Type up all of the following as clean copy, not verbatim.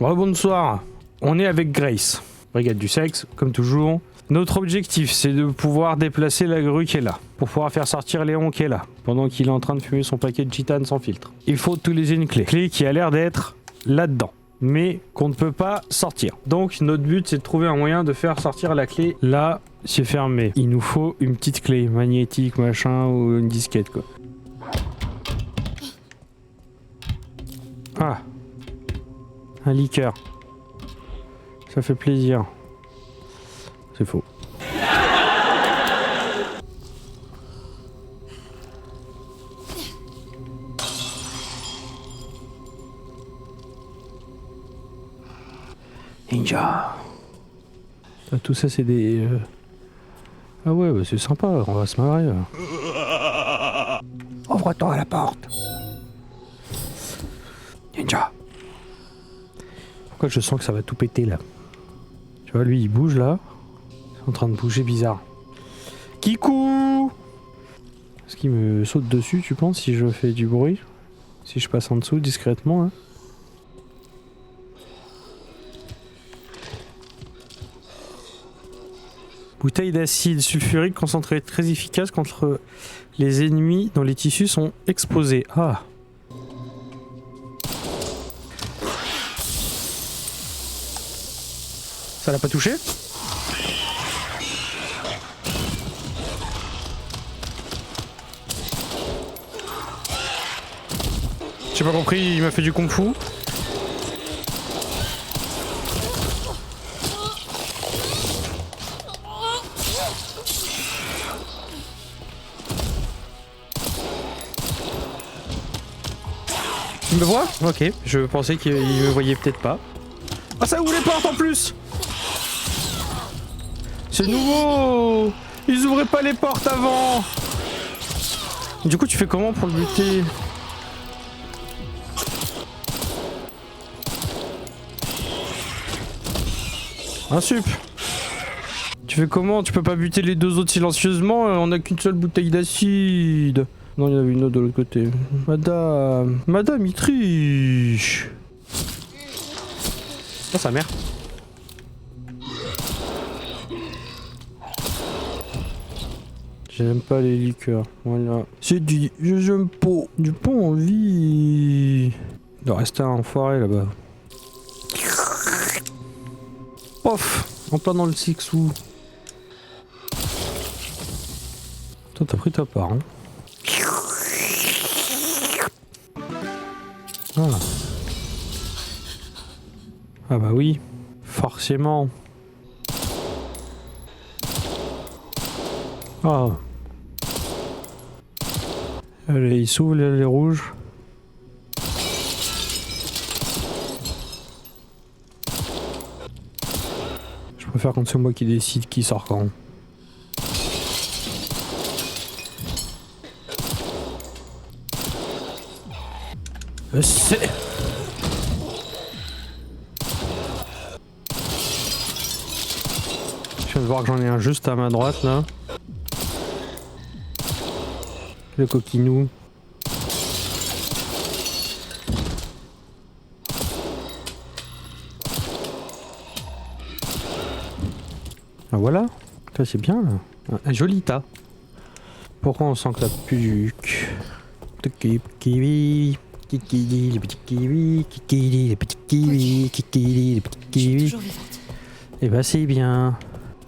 Bonsoir, on est avec Grace, brigade du sexe, comme toujours. Notre objectif, c'est de pouvoir déplacer la grue qui est là, pour pouvoir faire sortir Léon qui est là, pendant qu'il est en train de fumer son paquet de gitane sans filtre. Il faut utiliser une clé qui a l'air d'être là-dedans, mais qu'on ne peut pas sortir. Donc notre but, c'est de trouver un moyen de faire sortir la clé là, c'est fermé. Il nous faut une petite clé magnétique, machin, ou une disquette, quoi. Ah, un liqueur. Ça fait plaisir. C'est faux. Ninja. Ah, tout ça c'est des... Ah ouais, bah, c'est sympa, on va se marrer. Ouvre-toi la porte. Ninja. Pourquoi je sens que ça va tout péter là? Tu vois, lui il bouge là. C'est en train de bouger bizarre. Kikou! Est-ce qu'il me saute dessus, tu penses, si je fais du bruit? Si je passe en dessous discrètement, hein? Bouteille d'acide sulfurique concentré très efficace contre les ennemis dont les tissus sont exposés. Ah! Ça l'a pas touché? J'ai pas compris, il m'a fait du kung fu. Il me voit? Ok, je pensais qu'il me voyait peut-être pas. Ah, ça ouvre les portes en plus! C'est nouveau! Ils ouvraient pas les portes avant! Du coup, tu fais comment pour le buter? Un sup! Tu fais comment? Tu peux pas buter les deux autres silencieusement? On a qu'une seule bouteille d'acide! Non, il y en avait une autre de l'autre côté. Madame, il triche! Ah, sa mère! J'aime pas les liqueurs, voilà. C'est dit, j'aime pas, j'ai pas envie. Il doit rester un enfoiré là-bas. Pof, en plein dans le six-ou. Toi t'as pris ta part, hein. Ah. Ah bah oui, forcément. Ah. Allez, il s'ouvre les rouges. Je préfère quand c'est moi qui décide qui sort quand. C'est... Je viens de voir que j'en ai un juste à ma droite là. Le coquinou. Ah voilà, ça c'est bien là. Un joli tas. Pourquoi on sent que la puque? Kiwi, kikili, les petits kiwis, kikili, les petits kiwis, kikili, les petits kiwis. Et bah c'est bien.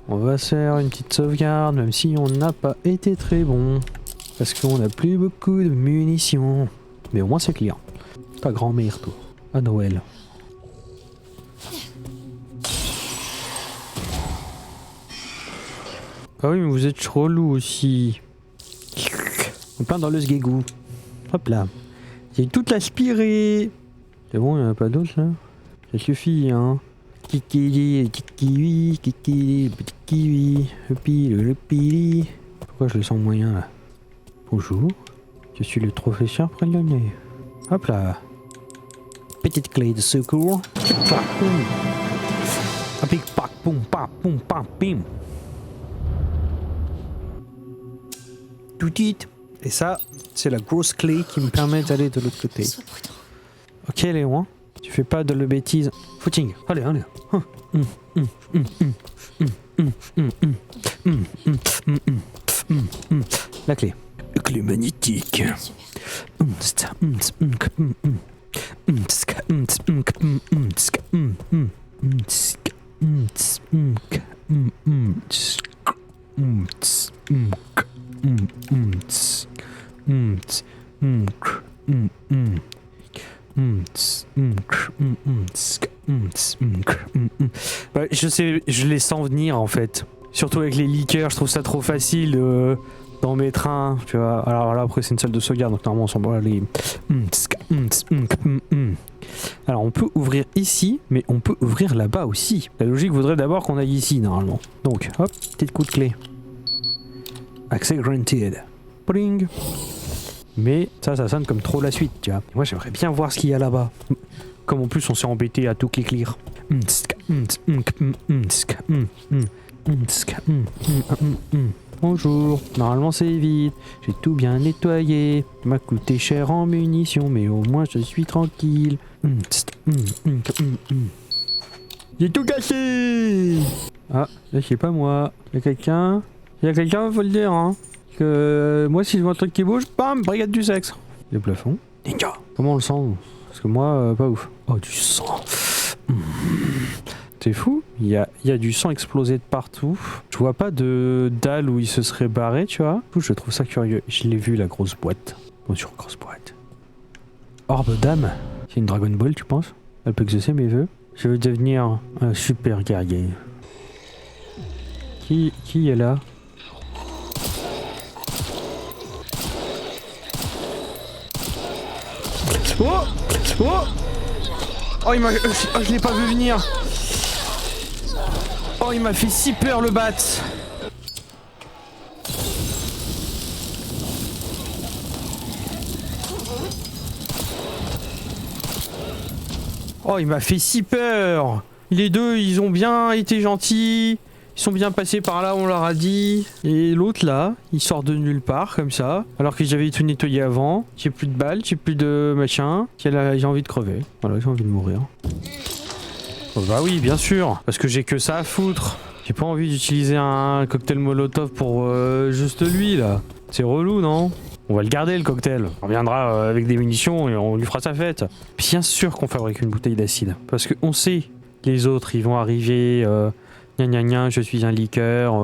On va se faire une petite sauvegarde, même si on n'a pas été très bon. Parce qu'on n'a plus beaucoup de munitions. Mais au moins c'est clair. Ta grand-mère, toi. À Noël. Ah oui, mais vous êtes relou aussi. En plein dans le sgégou. Hop là. J'ai tout aspiré. C'est bon, il n'y en a pas d'autres là? Ça suffit, hein. Kikili, le petit kiwi, kikili, le petit kiwi, le pili. Pourquoi je le sens moyen là? Bonjour, je suis le professeur Prélionnet. Hop là. Petite clé de secours. Un pic pac poum pa poum pam pim. Tout dit. Et ça, c'est la grosse clé qui me permet d'aller de l'autre côté. Ok Léon. Tu fais pas de le bêtise. Footing. Allez, allez. La clé. Clé magnétique. Bah, je sais, je les sens venir en fait. Surtout avec les liqueurs, je trouve ça trop facile d'en mettre un. Tu vois. Alors là, après, c'est une salle de sauvegarde, donc normalement, on s'en bat les. Alors, on peut ouvrir ici, mais on peut ouvrir là-bas aussi. La logique voudrait d'abord qu'on aille ici, normalement. Donc, hop, petit coup de clé. Accès granted. Pring. Mais ça sonne comme trop la suite, tu vois. Moi, j'aimerais bien voir ce qu'il y a là-bas. Comme en plus, on s'est embêté à tout cliquer. Bonjour, normalement c'est vide, j'ai tout bien nettoyé, m'a coûté cher en munitions, mais au moins je suis tranquille. J'ai tout cassé. Ah, là c'est pas moi, y'a quelqu'un, faut le dire, hein. Que moi si je vois un truc qui bouge, bam, brigade du sexe. Les plafonds. Ninja. Comment on le sent? Parce que moi, pas ouf. Oh, du sang. C'est fou, il y a du sang explosé de partout. Je vois pas de dalle où il se serait barré, tu vois. Je trouve ça curieux. Je l'ai vu, la grosse boîte. Bonjour, grosse boîte. Orbe d'âme. C'est une Dragon Ball, tu penses? Elle peut exaucer mes vœux. Je veux devenir un super guerrier. Qui est là? Oh! Oh! Oh, je l'ai pas vu venir. Oh, il m'a fait si peur le bat. Oh, il m'a fait si peur. Les deux, ils ont bien été gentils. Ils sont bien passés par là, on leur a dit. Et l'autre là, il sort de nulle part comme ça. Alors que j'avais tout nettoyé avant. J'ai plus de balles, j'ai plus de machin. J'ai envie de crever. Voilà, j'ai envie de mourir. Oh bah oui, bien sûr. Parce que j'ai que ça à foutre. J'ai pas envie d'utiliser un cocktail molotov pour juste lui là. C'est relou, non? On va le garder le cocktail. On reviendra avec des munitions et on lui fera sa fête. Bien sûr qu'on fabrique une bouteille d'acide. Parce qu'on sait les autres, ils vont arriver... Gna gna gna, je suis un liqueur.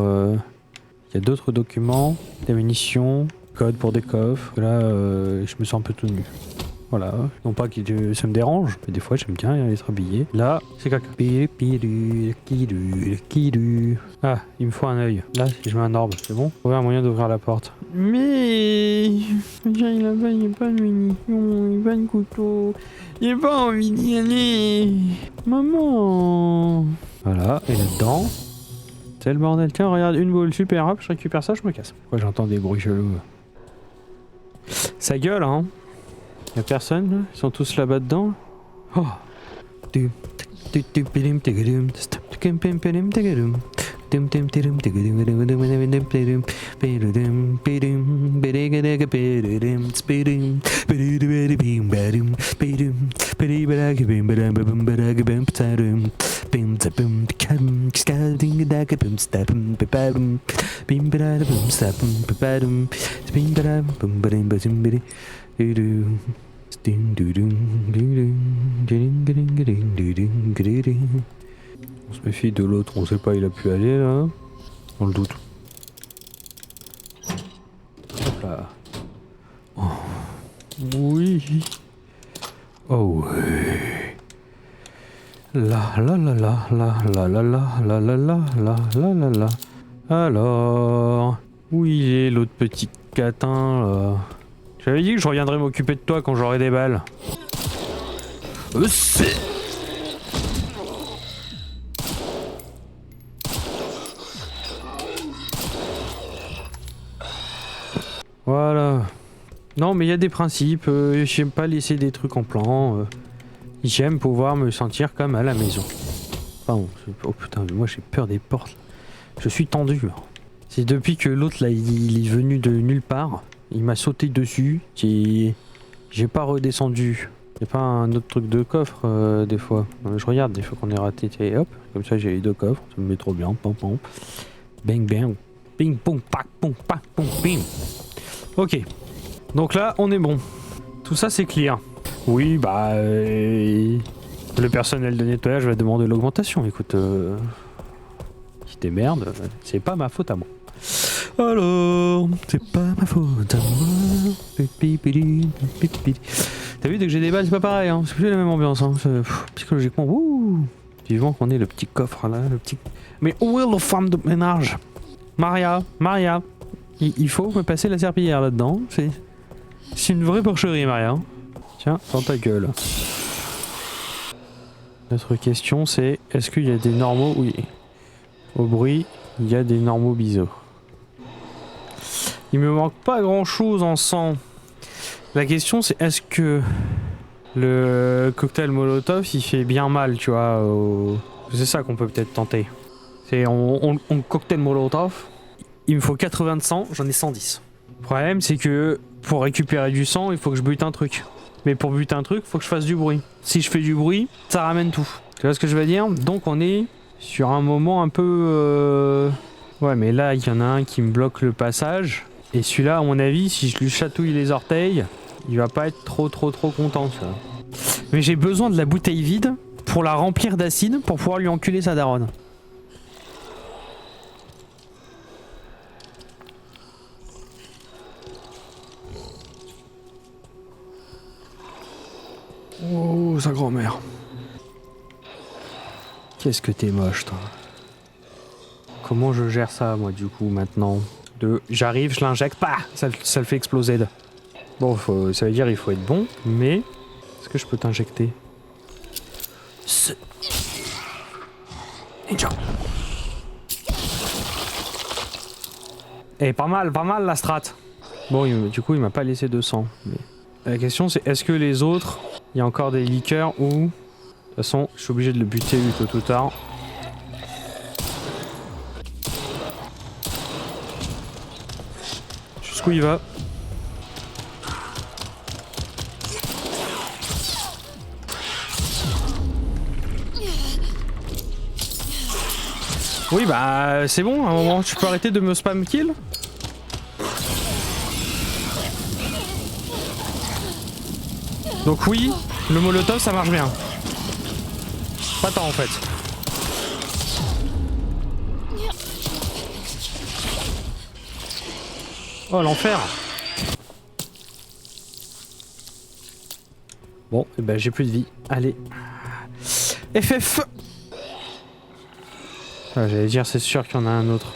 Il y a d'autres documents, des munitions, code pour des coffres. Là, je me sens un peu tout nu. Voilà, non pas que ça me dérange, mais des fois j'aime bien être habillé. Là, c'est caca. Ah, il me faut un œil. Là, si je mets un orbe, c'est bon? Trouver un moyen d'ouvrir la porte. Mais... il n'a pas de munitions, il n'a pas de couteau. J'ai pas envie d'y aller. Maman. Voilà, et là-dedans... C'est le bordel. Tiens, regarde, une boule, super, hop, je récupère ça, je me casse. Pourquoi j'entends des bruits chelous? Ça gueule, hein? Y'a personne là? Ils sont tous là-bas dedans. Oh. On se méfie de l'autre, on sait pas, il a pu aller là. On le doute. Hop là. Oh. Oui. Oh oui. La la la la la la la la la la la la la la la. Alors, où il est l'autre petit catin là? J'avais dit que je reviendrais m'occuper de toi quand j'aurai des balles. Voilà. Non mais il y a des principes, j'aime pas laisser des trucs en plan. J'aime pouvoir me sentir comme à la maison. Pardon, oh putain, moi j'ai peur des portes. Je suis tendu. C'est depuis que l'autre là il est venu de nulle part. Il m'a sauté dessus, j'ai pas redescendu Y'a pas un autre truc de coffre des fois. Je regarde des fois qu'on est raté, et hop, comme ça j'ai eu 2 coffres, ça me met trop bien. Pam, pam. Bang bang. Ping pong pac pong pac pong ping. Ok. Donc là on est bon. Tout ça c'est clear. Oui bah le personnel de nettoyage va demander l'augmentation. Écoute, si t'es merde, c'est pas ma faute à moi. Alors, c'est pas ma faute à moi. T'as vu, dès que j'ai des balles, c'est pas pareil, hein. C'est plus la même ambiance, hein. Psychologiquement, wouh. Vivant qu'on ait le petit coffre là, le petit. Mais où est la femme de ménage? Maria, il faut me passer la serpillière là-dedans. C'est une vraie porcherie, Maria. Tiens, dans ta gueule. Notre question c'est, est-ce qu'il y a des normaux? Oui. Au bruit, il y a des normaux bisous. Il me manque pas grand chose en sang. La question c'est, est-ce que le cocktail Molotov il fait bien mal, tu vois C'est ça qu'on peut peut-être tenter. C'est on cocktail Molotov. Il me faut 80 de sang, j'en ai 110. Le problème c'est que pour récupérer du sang, il faut que je bute un truc. Mais pour buter un truc, il faut que je fasse du bruit. Si je fais du bruit, ça ramène tout. Tu vois ce que je veux dire? Donc on est sur un moment un peu... Ouais mais là il y en a un qui me bloque le passage. Et celui-là à mon avis, si je lui chatouille les orteils, il va pas être trop content, tu vois. Mais j'ai besoin de la bouteille vide pour la remplir d'acide pour pouvoir lui enculer sa daronne. Oh, sa grand-mère. Qu'est-ce que t'es moche, toi. Comment je gère ça, moi, du coup, maintenant? J'arrive, je l'injecte, pas, ça le fait exploser. Bon, ça veut dire il faut être bon, mais... Est-ce que je peux t'injecter? Ninja. Eh, pas mal la strat. Bon, du coup, il m'a pas laissé de sang. Mais... La question, c'est est-ce que les autres, il y a encore des liqueurs ou... De toute façon, je suis obligé de le buter tôt ou tard. Jusqu'où il va? Oui bah c'est bon, à un moment tu peux arrêter de me spam kill. Donc oui, le molotov ça marche bien. Pas tant en fait. Oh l'enfer. Bon, et ben j'ai plus de vie. Allez. FF. Ah, j'allais dire c'est sûr qu'il y en a un autre.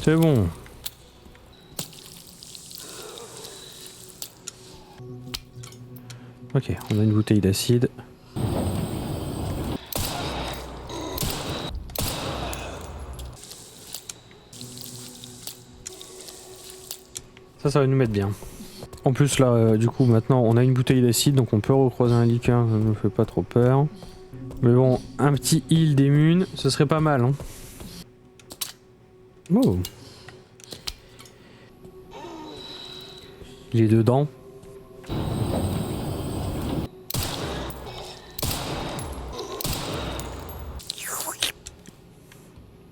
C'est bon. Ok, on a une bouteille d'acide. Ça va nous mettre bien. En plus là, du coup maintenant on a une bouteille d'acide donc on peut recroiser un liqueur, ça ne me fait pas trop peur. Mais bon, un petit heal d'immune, ce serait pas mal. Hein. Oh. Il est dedans.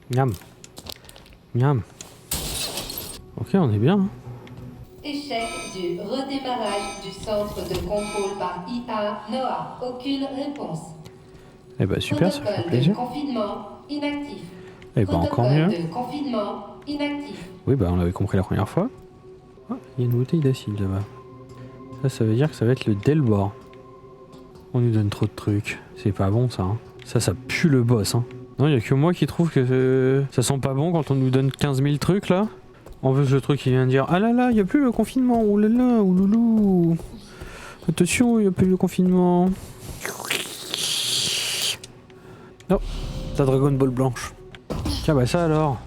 Miam. Miam. Ok, on est bien. Hein. Échec du redémarrage du centre de contrôle par IA NOAA. Aucune réponse. Eh bah super, ça fait plaisir. De confinement inactif. Eh bah encore mieux. De confinement inactif. Oui bah on l'avait compris la première fois. Ah, il y a une bouteille d'acide là-bas. Ça veut dire que ça va être le Delbor. On nous donne trop de trucs. C'est pas bon ça. Hein. Ça pue le boss. Hein. Non, il y a que moi qui trouve que ça sent pas bon quand on nous donne 15 000 trucs là. En plus le truc il vient de dire ah là là, il y a plus le confinement. Oh là là, ouloulou. Attention, il y a plus le confinement. Non, la Dragon Ball blanche. Tiens bah ça alors.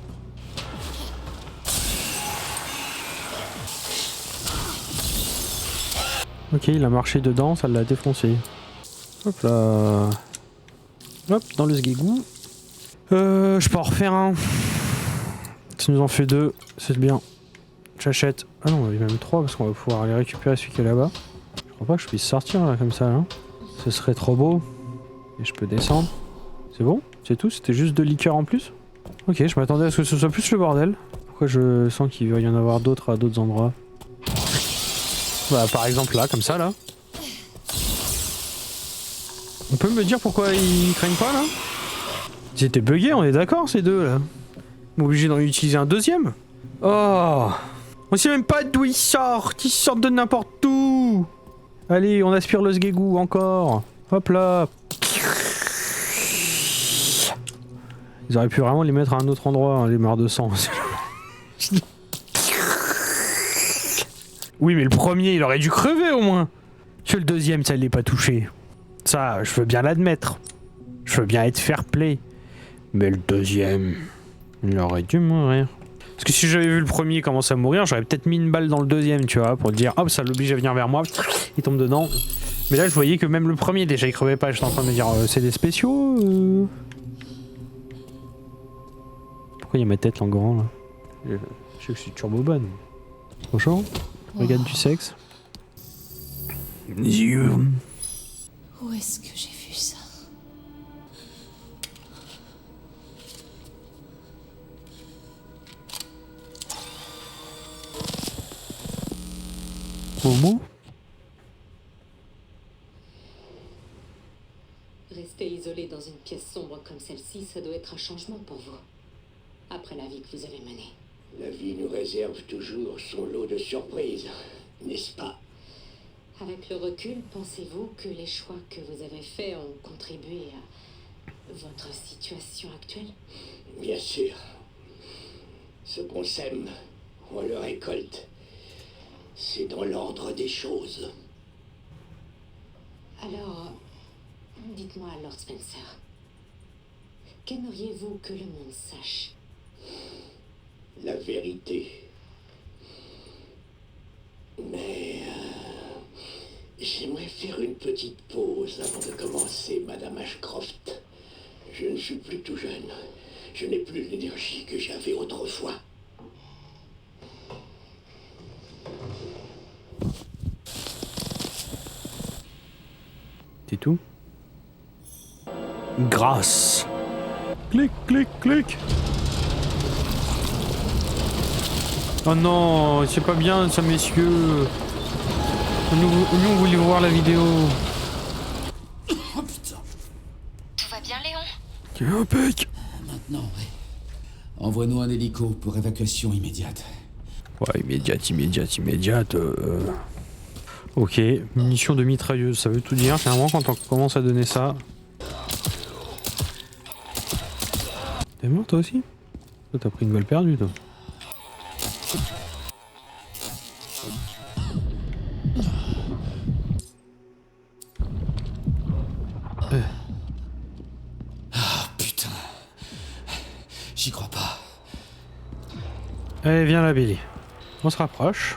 Ok, il a marché dedans, ça l'a défoncé. Hop là. Hop, dans le sgegou. Je peux en refaire un. Ça nous en fait 2, c'est bien. J'achète. Ah non, il y en a même 3 parce qu'on va pouvoir aller récupérer celui qui est là-bas. Je crois pas que je puisse sortir là comme ça. Hein. Ce serait trop beau. Et je peux descendre. C'est bon? C'est tout? C'était juste 2 liqueurs en plus? Ok, je m'attendais à ce que ce soit plus le bordel. Pourquoi je sens qu'il va y en avoir d'autres à d'autres endroits? Bah par exemple là, comme ça là. On peut me dire pourquoi ils craignent pas là? Ils étaient buggés, on est d'accord ces deux là. On est obligé d'en utiliser un deuxième? Oh! On sait même pas d'où ils sortent de n'importe où! Allez, on aspire le sgegou encore! Hop là! Ils auraient pu vraiment les mettre à un autre endroit, hein, les morts de sang. Oui, mais le premier, il aurait dû crever au moins! Que le deuxième, ça ne l'est pas touché. Ça, je veux bien l'admettre. Je veux bien être fair play. Mais le deuxième, il aurait dû mourir. Parce que si j'avais vu le premier commencer à mourir, j'aurais peut-être mis une balle dans le deuxième, tu vois, pour dire hop, ça l'oblige à venir vers moi, il tombe dedans. Mais là, je voyais que même le premier, déjà, il crevait pas. J'étais en train de me dire, c'est des spéciaux Pourquoi il y a ma tête en grand là? Je sais que je suis turbo bonne. Bonjour, regarde du sexe. Où est-ce que j'ai vu ça? Momo? Rester isolé dans une pièce sombre comme celle-ci, ça doit être un changement pour vous. Après la vie que vous avez menée. La vie nous réserve toujours son lot de surprises, n'est-ce pas? Avec le recul, pensez-vous que les choix que vous avez faits ont contribué à votre situation actuelle? Bien sûr. Ce qu'on sème, on le récolte. C'est dans l'ordre des choses. Alors, dites-moi, Lord Spencer, qu'aimeriez-vous que le monde sache? La vérité. Mais j'aimerais faire une petite pause avant de commencer, Madame Ashcroft. Je ne suis plus tout jeune. Je n'ai plus l'énergie que j'avais autrefois. C'est tout? Grâce. Clic, clic, clic. Oh non, c'est pas bien ça, messieurs. Nous on voulait voir la vidéo. Oh putain! Tout va bien, Léon? Tiens, impec. Maintenant, ouais. Envoie-nous un hélico pour évacuation immédiate. Ouais, immédiate. Ok, munitions de mitrailleuse, ça veut tout dire. Finalement, quand on commence à donner ça. T'es mort toi aussi? Toi, t'as pris une balle perdue, toi. Ah putain. J'y crois pas. Allez, viens là, Billy. On se rapproche.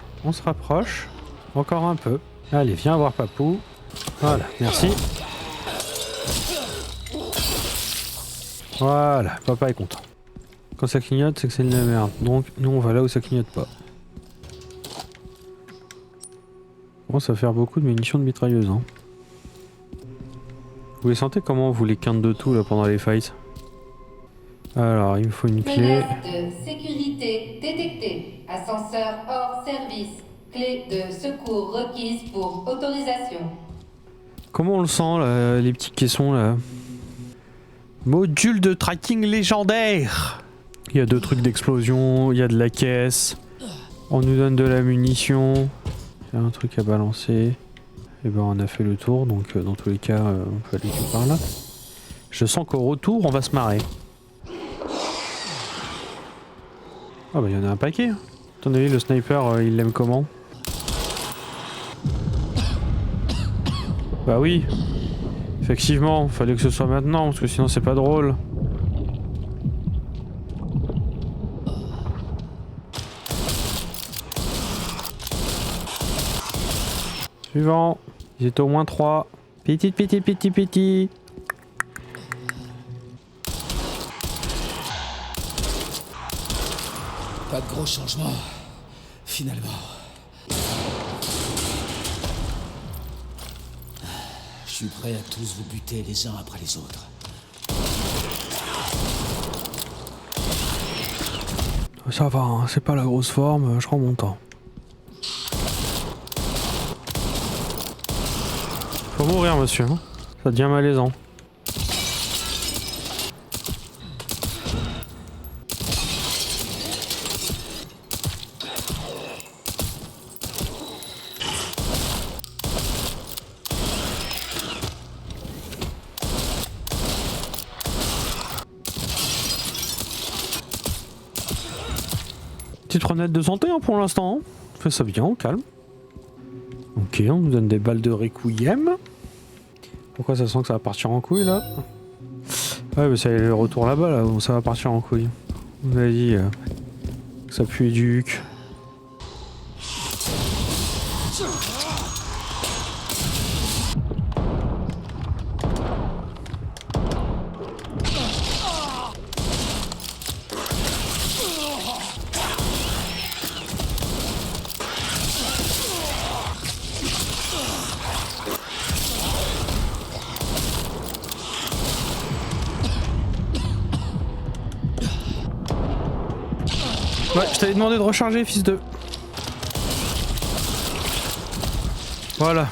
Encore un peu. Allez, viens voir Papou. Voilà, merci. Voilà, papa est content. Quand ça clignote, c'est que c'est de la merde. Donc, nous, on va là où ça clignote pas. Bon, ça va faire beaucoup de munitions de mitrailleuse, hein. Vous les sentez comment, vous, les quintes de tout, là, pendant les fights? Alors, il me faut une clé. Menace de sécurité détectée. Ascenseur hors service. Clé de secours requise pour autorisation. Comment on le sent, là, les petits caissons, là? Module de tracking légendaire. Il y a 2 trucs d'explosion, il y a de la caisse. On nous donne de la munition. Il y a un truc à balancer. Et ben on a fait le tour, donc dans tous les cas, on peut aller quelque part là. Je sens qu'au retour, on va se marrer. Ah bah il y en a un paquet. À ton avis, le sniper, il l'aime comment? Bah oui. Effectivement, fallait que ce soit maintenant, parce que sinon c'est pas drôle. Suivant. Ils étaient au moins 3. Petit. Pas de gros changements, finalement. Je suis prêt à tous vous buter les uns après les autres. Ça va, hein, c'est pas la grosse forme, je rends mon temps. Faut mourir, monsieur. Hein. Ça devient malaisant. Petite renette de santé hein, pour l'instant. Hein. On fait ça bien, au calme. Ok, on nous donne des balles de requiem. Pourquoi ça sent que ça va partir en couille là? Ouais, mais c'est le retour là-bas là où ça va partir en couille. On a dit que ça pue du huc. Ouais, je t'avais demandé de recharger, fils de... Voilà.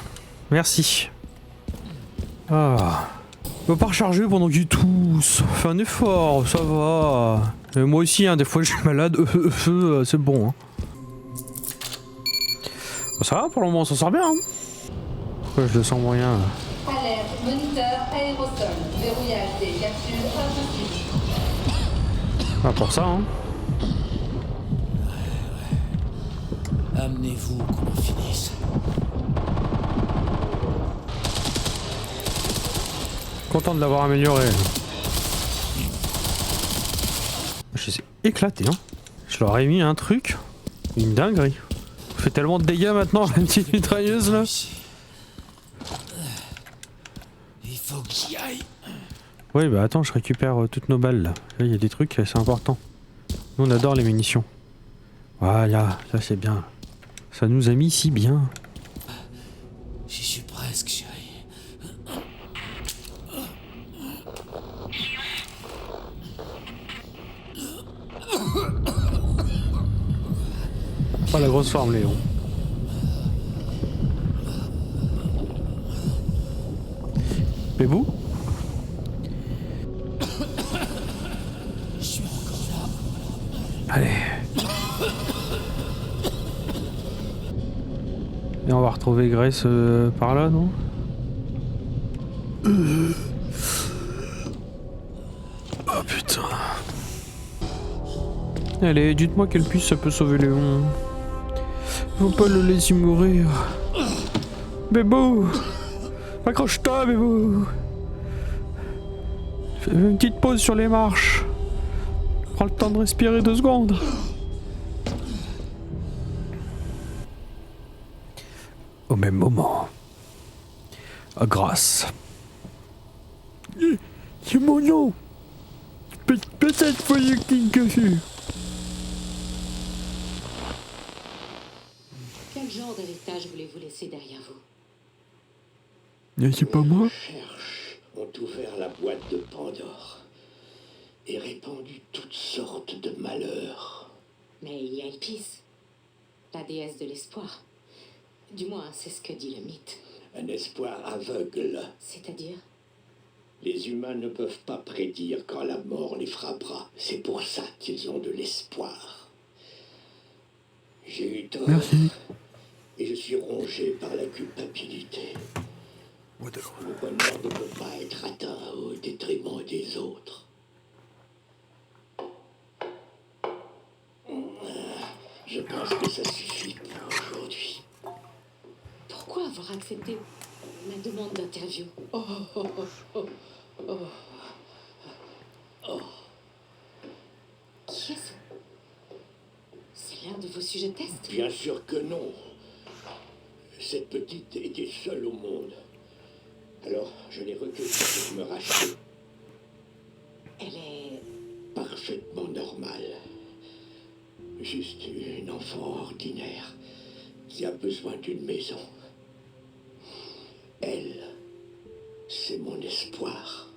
Merci. Ah. On va pas recharger pendant qu'ils toussent. Fais un effort, ça va. Et moi aussi, hein, des fois je suis malade. C'est bon. Hein. Bon, ça va, pour le moment, on s'en sort bien. Hein. Ouais, je le sens moyen. Alerte, moniteur aérosol. Verrouillage des capsules impossible. Ah, pour ça, hein. Amenez-vous qu'on en finisse. Content de l'avoir amélioré. Je les ai éclatés, hein. Je leur ai mis un truc. Une dinguerie. On fait tellement de dégâts maintenant, la petite mitrailleuse là. Il faut que j'y aille. Oui, bah attends, je récupère toutes nos balles là. Là, il y a des trucs, c'est important. Nous, on adore les munitions. Voilà, ça c'est bien. Ça nous a mis si bien. J'y suis presque, chérie. Pas la grosse forme, Léon. Bébou? Je suis encore là. Allez. Et on va retrouver Grace par là, non? Oh putain. Allez, dites-moi quelle puce ça peut sauver Léon. Faut pas le laisser mourir. Bébou! Accroche-toi, Bébou! Fais une petite pause sur les marches. Prends le temps de respirer 2 secondes. Au même moment. Grâce. C'est mon nom. Peut-être faut-il que Quel genre d'héritage voulez-vous laisser derrière vous? Mais c'est pas moi. Les recherches ont ouvert la boîte de Pandore et répandu toutes sortes de malheurs. Mais il y a Elpis, la déesse de l'espoir. Du moins, c'est ce que dit le mythe. Un espoir aveugle. C'est-à-dire? Les humains ne peuvent pas prédire quand la mort les frappera. C'est pour ça qu'ils ont de l'espoir. J'ai eu tort. Merci. Et je suis rongé par la culpabilité. Le bonheur ne peut pas être atteint au détriment des autres. Je pense que ça suffit pour aujourd'hui. Pourquoi avoir accepté ma demande d'interview? Qui est-ce? C'est l'un de vos sujets de test? Bien sûr que non. Cette petite était seule au monde. Alors, je l'ai recueillie pour me racheter. Elle est... Parfaitement normale. Juste une enfant ordinaire qui a besoin d'une maison. Elle, c'est mon espoir.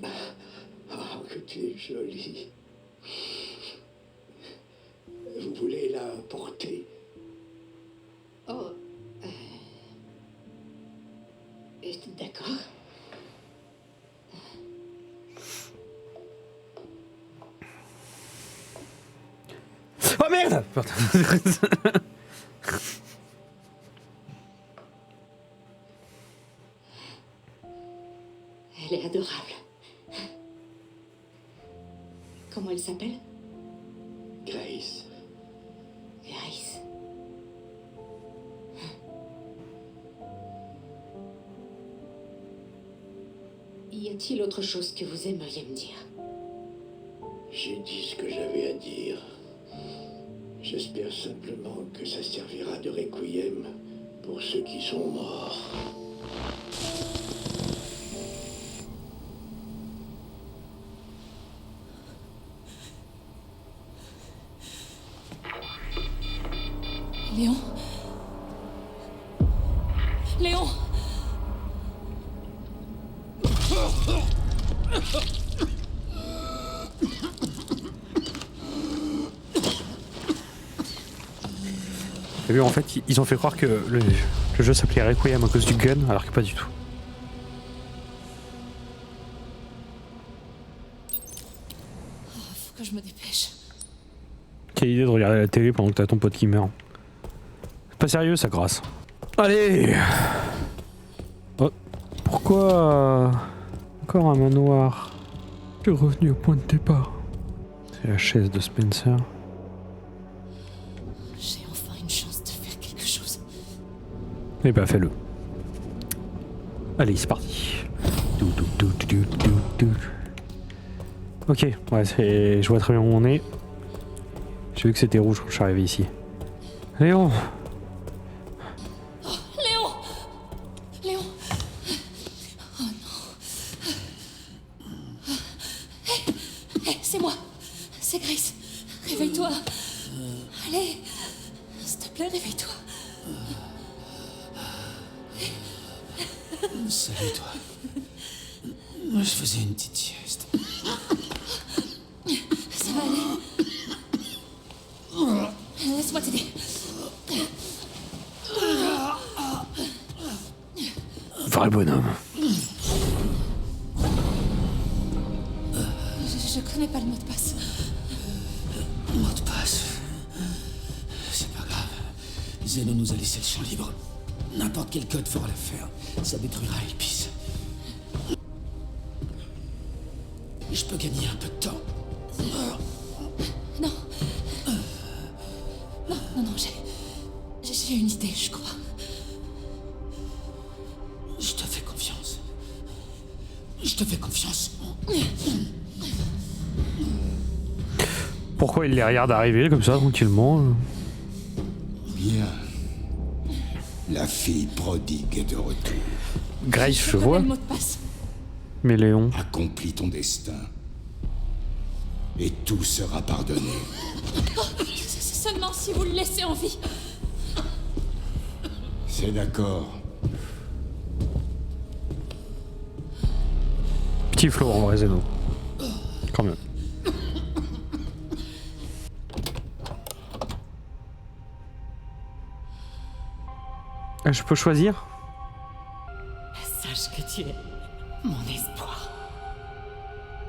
Oh, que tu es jolie. Vous voulez la porter? Oh... D'accord. Oh merde! Elle est adorable. Comment elle s'appelle? Grace. Grace. Y a-t-il autre chose que vous aimeriez me dire? J'ai dit ce que j'avais à dire. J'espère simplement que ça servira de requiem pour ceux qui sont morts. Léon? Léon? T'as vu, en fait, ils ont fait croire que le jeu s'appelait Requiem à cause du gun, alors que pas du tout. Faut que je me dépêche. Quelle idée de regarder la télé pendant que t'as ton pote qui meurt. C'est pas sérieux, ça, grâce. Allez! Oh, pourquoi encore un manoir? Je suis revenu au point de départ. C'est la chaise de Spencer. J'ai enfin une chance de faire quelque chose. Eh ben, fais-le. Allez, c'est parti. Ok, ouais, je vois très bien où on est. J'ai vu que c'était rouge quand je suis arrivé ici. Léon! Léon! Léon! Oh non. Hé, c'est moi. C'est Grace. Réveille-toi. Allez. S'il te plaît, réveille-toi. Salut toi. Moi je faisais une petite sieste. Ça va aller. Laisse-moi t'aider. Vrai bonhomme. Je connais pas le mot de passe. Mot de passe. C'est pas grave. Zeno nous a laissé le champ libre. N'importe quel code fera l'affaire. Ça détruira Elpis. Je peux gagner un peu de temps. Non. Non, j'ai une idée, je crois. Je te fais confiance. Je te fais confiance. Pourquoi il les regarde arriver comme ça, tranquillement? Bien. La fille prodigue est de retour. Grace, je connais vois. le mot de passe. Mais Léon. Accomplis ton destin. Et tout sera pardonné. C'est seulement si vous le laissez en vie. C'est d'accord. Petit flow en vrai, Zeno. Quand même. Je peux choisir? Sache que tu es mon espoir.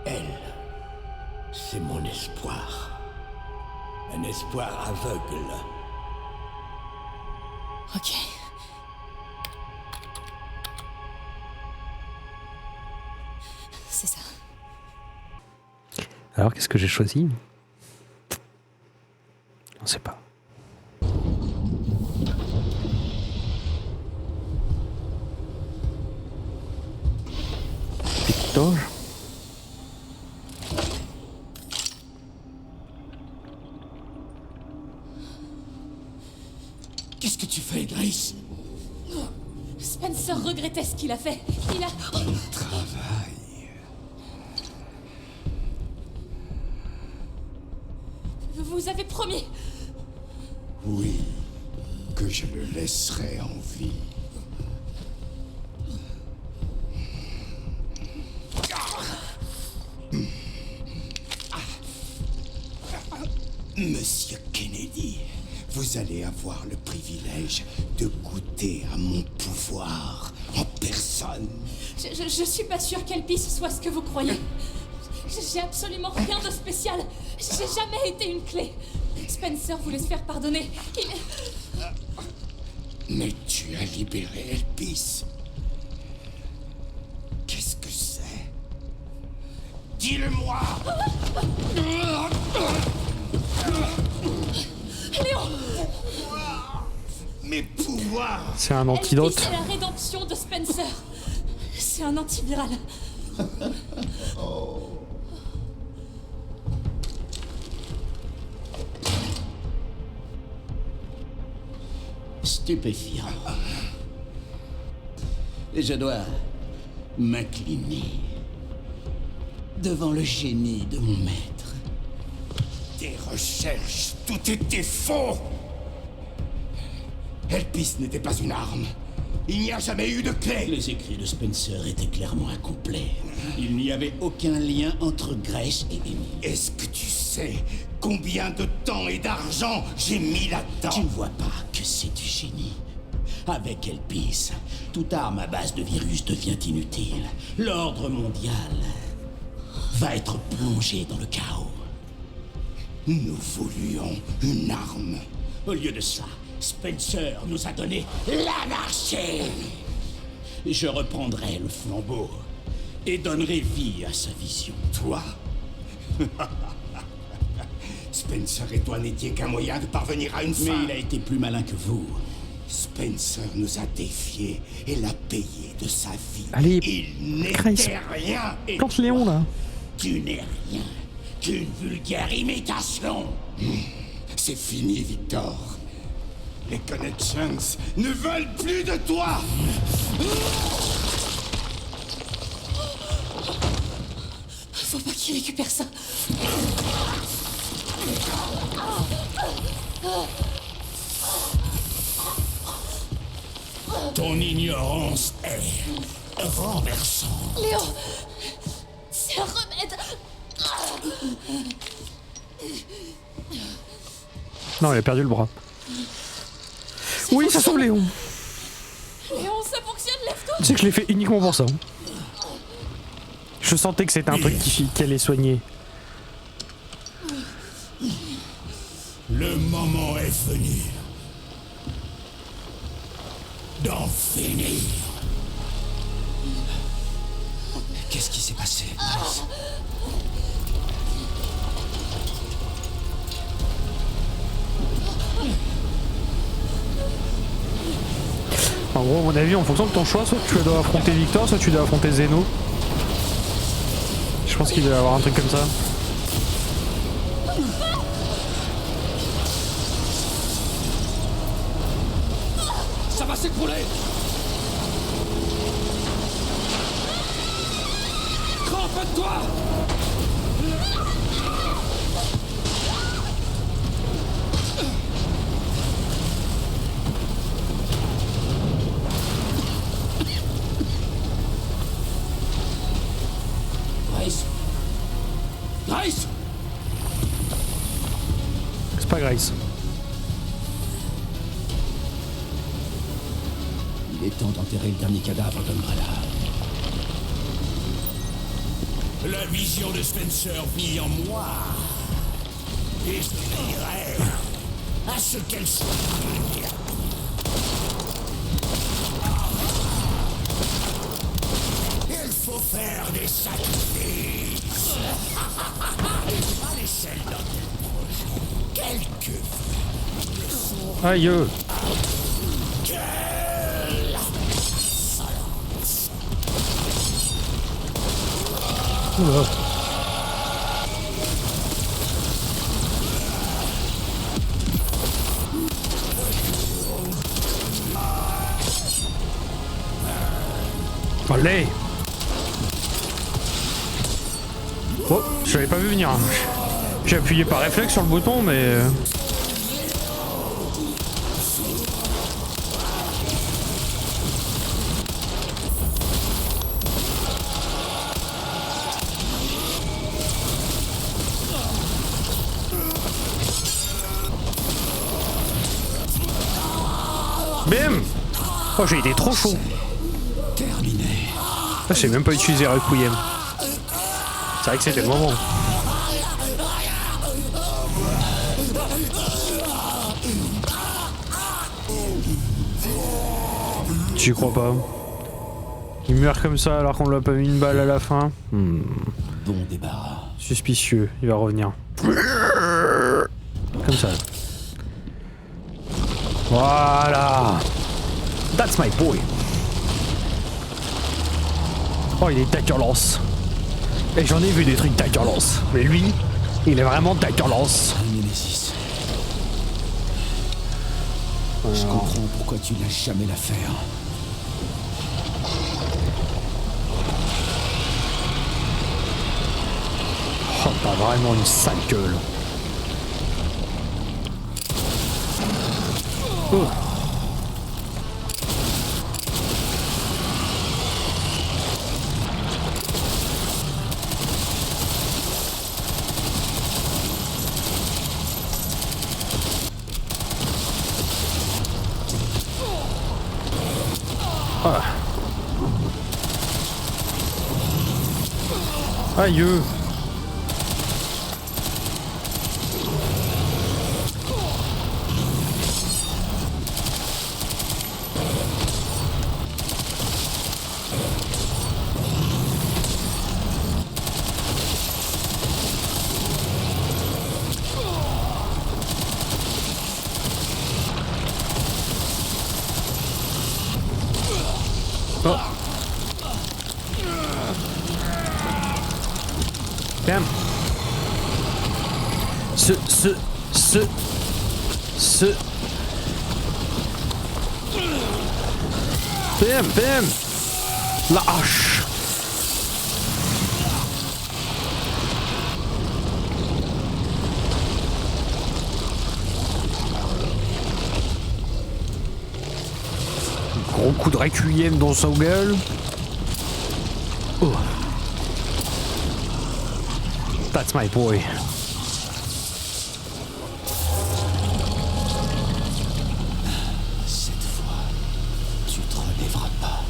Elle, c'est mon espoir. Un espoir aveugle. Ok. C'est ça. Alors, qu'est-ce que j'ai choisi? On sait pas. Victor. Qu'est-ce que tu fais, Grace? Spencer regrettait ce qu'il a fait. Il a... Un travail. Vous avez promis. Oui, que je le laisserai en vie. Monsieur Kennedy, vous allez avoir le privilège de goûter à mon pouvoir en personne. Je suis pas sûre qu'Elpis soit ce que vous croyez. J'ai absolument rien de spécial. J'ai jamais été une clé. Spencer voulait se faire pardonner. Mais tu as libéré Elpis. Qu'est-ce que c'est? Dis-le-moi! Léon! Mes pouvoirs! C'est un antidote. C'est la rédemption de Spencer. C'est un antiviral. Stupéfiant. Et je dois m'incliner devant le génie de mon maître. Tes recherches, tout était faux! Elpis n'était pas une arme. Il n'y a jamais eu de clé. Les écrits de Spencer étaient clairement incomplets. Il n'y avait aucun lien entre Grace et Emily. Est-ce que tu sais combien de temps et d'argent j'ai mis là-dedans? Tu ne vois pas que c'est du génie. Avec Elpis, toute arme à base de virus devient inutile. L'ordre mondial va être plongé dans le chaos. Nous voulions une arme. Au lieu de ça, Spencer nous a donné l'anarchie. Je reprendrai le flambeau et donnerai vie à sa vision. Toi? Spencer et toi n'étiez qu'un moyen de parvenir à une fin. Mais il a été plus malin que vous. Spencer nous a défiés et l'a payé de sa vie. Allez, il Grace. n'était rien. Et Plante Léon là. Tu n'es rien qu'une vulgaire imitation. c'est fini, Victor. Les Connections ne veulent plus de toi. Faut pas qu'il récupère ça. Ton ignorance est renversante. Léon, c'est un remède. Non, il a perdu le bras. Oui, ça sauve Léon. Léon, ça fonctionne, lève-toi. Tu sais que je l'ai fait uniquement pour ça. Je sentais que c'était un truc qui allait soigner. Le moment est venu d'en finir. Qu'est-ce qui s'est passé? En gros, à mon avis, en fonction de ton choix, soit tu dois affronter Victor, soit tu dois affronter Zeno. Je pense qu'il doit y avoir un truc comme ça. Ça va s'écrouler. Crampe-toi. Grace. Grace. C'est pas Grace. Il est temps d'enterrer le dernier cadavre d'Umbrella. La vision de Spencer vit en moi. Et je crierai à ce qu'elle soit. Il faut faire des sacrifices. À l'échelle d'un tel projet, quelques Aïe. Oula. Allez. Oh, je l'avais pas vu venir. J'ai appuyé par réflexe sur le bouton, mais... Bim! Oh, j'ai été trop chaud. Terminé. Ah, j'ai même pas utilisé Requiem. C'est vrai que c'était le moment. J'y crois pas. Il meurt comme ça alors qu'on lui a pas mis une balle à la fin. Bon débarras. Suspicieux, il va revenir. Comme ça. Voilà. That's my boy. Oh, il est dégueulasse. Et j'en ai vu des trucs dégueulasses. Mais lui, il est vraiment dégueulasse. Nemesis. Je comprends pourquoi tu lâches jamais l'affaire. Oh, t'as vraiment une sale gueule. Oh. Ah. Aïe. Oh. Damn. Bam. La hache. Gros coup de requiem dans sa gueule. Oh. That's my boy. Cette fois, tu te relèveras pas.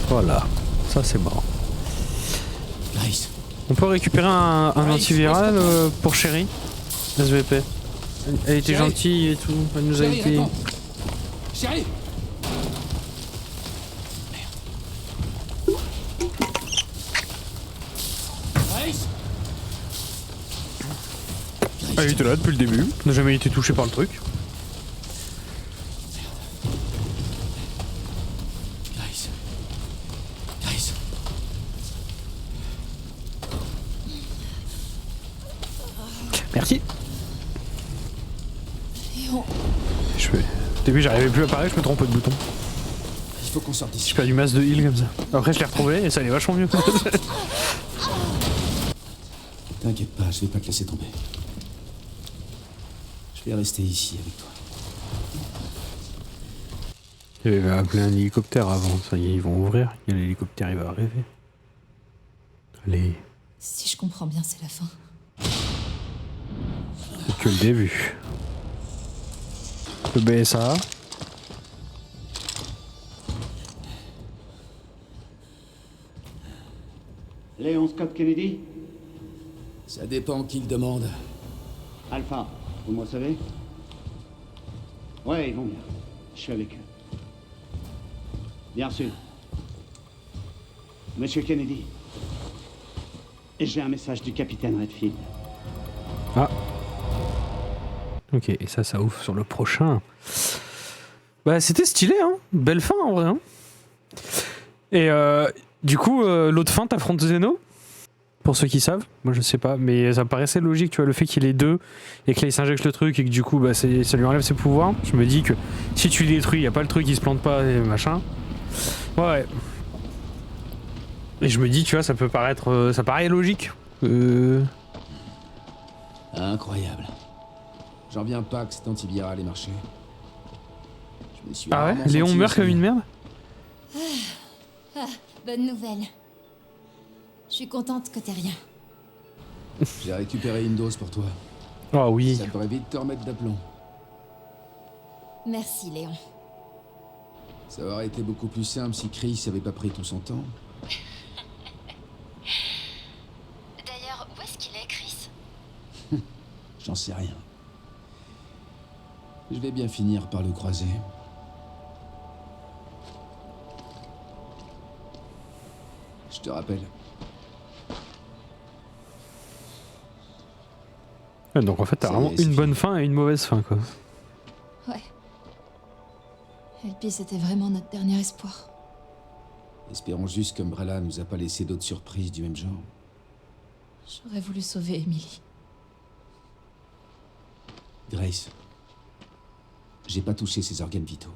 Voilà, ça c'est bon. Grace, On peut récupérer un antiviral pour Chérie SVP. Elle était Chérie. gentille et tout, elle nous a Chérie, été... réponds. Chérie. Grace. Elle était là depuis le début, n'a jamais été touchée par le truc. Grace. Grace. Merci. Léon, Je fais... Au début j'arrivais plus à parler, je me trompais de bouton. Il faut qu'on sorte Je d'ici. perds du masse de heal comme ça. Après je l'ai retrouvé et ça allait vachement mieux. T'inquiète pas, je vais pas te laisser tomber. Je vais rester ici avec toi. Il avait appelé un hélicoptère avant, ça y est, ils vont ouvrir, il y a l'hélicoptère, il va arriver. Allez, si je comprends bien, c'est la fin. c'est que le début. Le BSA. Léon Scott Kennedy? Ça dépend qui le demande. Alpha, vous me recevez? Ouais, ils vont bien. Je suis avec eux. Bien sûr. Monsieur Kennedy. J'ai un message du capitaine Redfield. Ah. Ok, et ça ouvre sur le prochain. Bah c'était stylé, hein. Belle fin en vrai. Hein. Et du coup, l'autre fin, t'affrontes Zeno? Pour ceux qui savent, moi je sais pas, mais ça me paraissait logique, tu vois, le fait qu'il ait deux et que là il s'injecte le truc et que du coup bah, ça lui enlève ses pouvoirs. Je me dis que si tu le détruis, y a pas le truc qui se plante pas et machin. Ouais. Et je me dis, tu vois, ça peut paraître. Ça paraît logique. Incroyable. J'en viens pas que cet antiviral ait marché. Je me suis Ah ouais? rarement Léon senti meurt aussi- comme une merde? Bonne nouvelle. Je suis contente que t'aies rien. J'ai récupéré une dose pour toi. Oh oui. Ça devrait vite te remettre d'aplomb. Merci, Léon. Ça aurait été beaucoup plus simple si Chris avait pas pris tout son temps. D'ailleurs, où est-ce qu'il est, Chris? J'en sais rien. Je vais bien finir par le croiser. Je te rappelle. Ouais, donc en fait, t'as Ça y vraiment est, c'est une fini. bonne fin et une mauvaise fin, quoi. Ouais. Elpis était vraiment notre dernier espoir. Espérons juste qu'Umbrella nous a pas laissé d'autres surprises du même genre. J'aurais voulu sauver Emily. Grace. J'ai pas touché ses organes vitaux.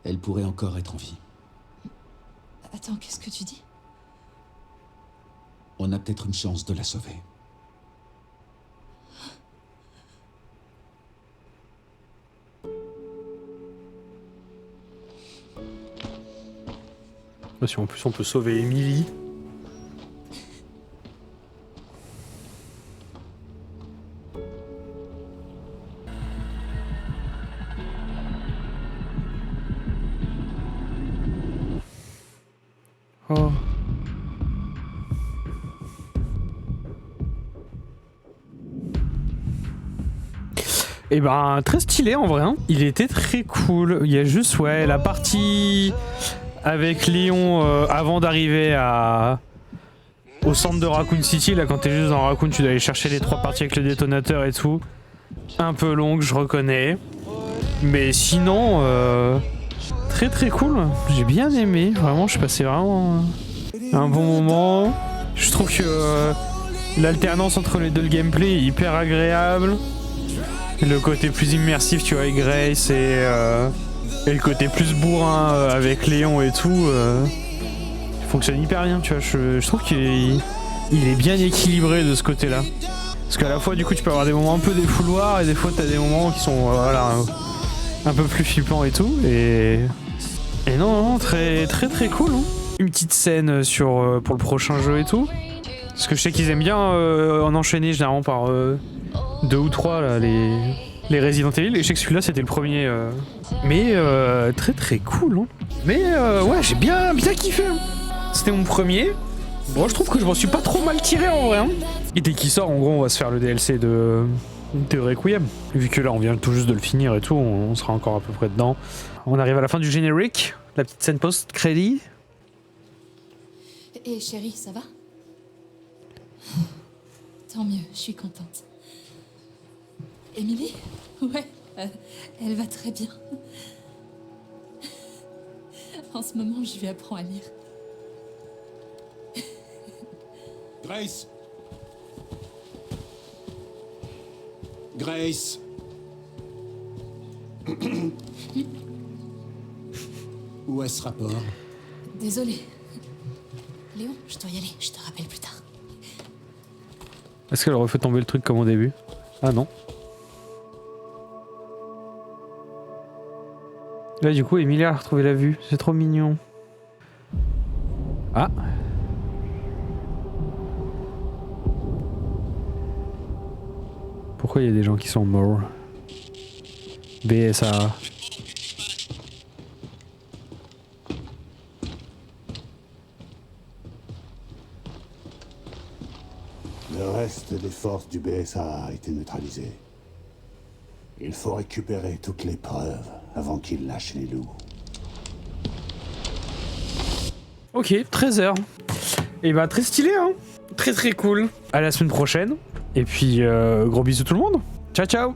Elle pourrait encore être en vie. Attends, qu'est-ce que tu dis? On a peut-être une chance de la sauver. Si en plus on peut sauver Emily. Oh. Et ben très stylé en vrai, hein. Il était très cool. Il y a juste ouais la partie avec Léon avant d'arriver au centre de Raccoon City, là quand t'es juste dans Raccoon, tu dois aller chercher les 3 parties avec le détonateur et tout. Un peu longue, je reconnais. Mais sinon, très très cool. J'ai bien aimé, vraiment, je suis passé vraiment un bon moment. Je trouve que l'alternance entre les deux, le gameplay est hyper agréable. Le côté plus immersif, tu vois, avec Grace et le côté plus bourrin avec Léon et tout, fonctionne hyper bien, tu vois. Je trouve qu'il est bien équilibré de ce côté-là. Parce qu'à la fois, du coup, tu peux avoir des moments un peu défouloirs et des fois, t'as des moments qui sont voilà, un peu plus flippants et tout. Et non, très très très cool. Hein. Une petite scène pour le prochain jeu et tout. Parce que je sais qu'ils aiment bien en enchaîner généralement par 2 ou 3 là, les Resident Evil. Et je sais que celui-là c'était le premier. Mais très très cool. Hein. Mais ouais, j'ai bien kiffé. Hein. C'était mon premier. Bon, je trouve que je m'en suis pas trop mal tiré en vrai. Hein. Et dès qu'il sort, en gros, on va se faire le DLC de Requiem. Vu que là, on vient tout juste de le finir et tout, on sera encore à peu près dedans. On arrive à la fin du générique, la petite scène post-crédit. Et chérie, ça va? Tant mieux, je suis contente. Emily? Ouais, elle va très bien. En ce moment, je lui apprends à lire. Grace. Grace. Où est ce rapport? Désolée. Léon, je dois y aller, je te rappelle plus tard. Est-ce qu'elle aurait fait tomber le truc comme au début? Ah non. Là du coup Emilia a retrouvé la vue, c'est trop mignon. Ah. Pourquoi il y a des gens qui sont morts? BSA. Le reste des forces du BSA a été neutralisé. Il faut récupérer toutes les preuves avant qu'il lâche les loups. Ok, 13h. Et bah très stylé hein. Très très cool. À la semaine prochaine. Et puis gros bisous tout le monde. Ciao ciao.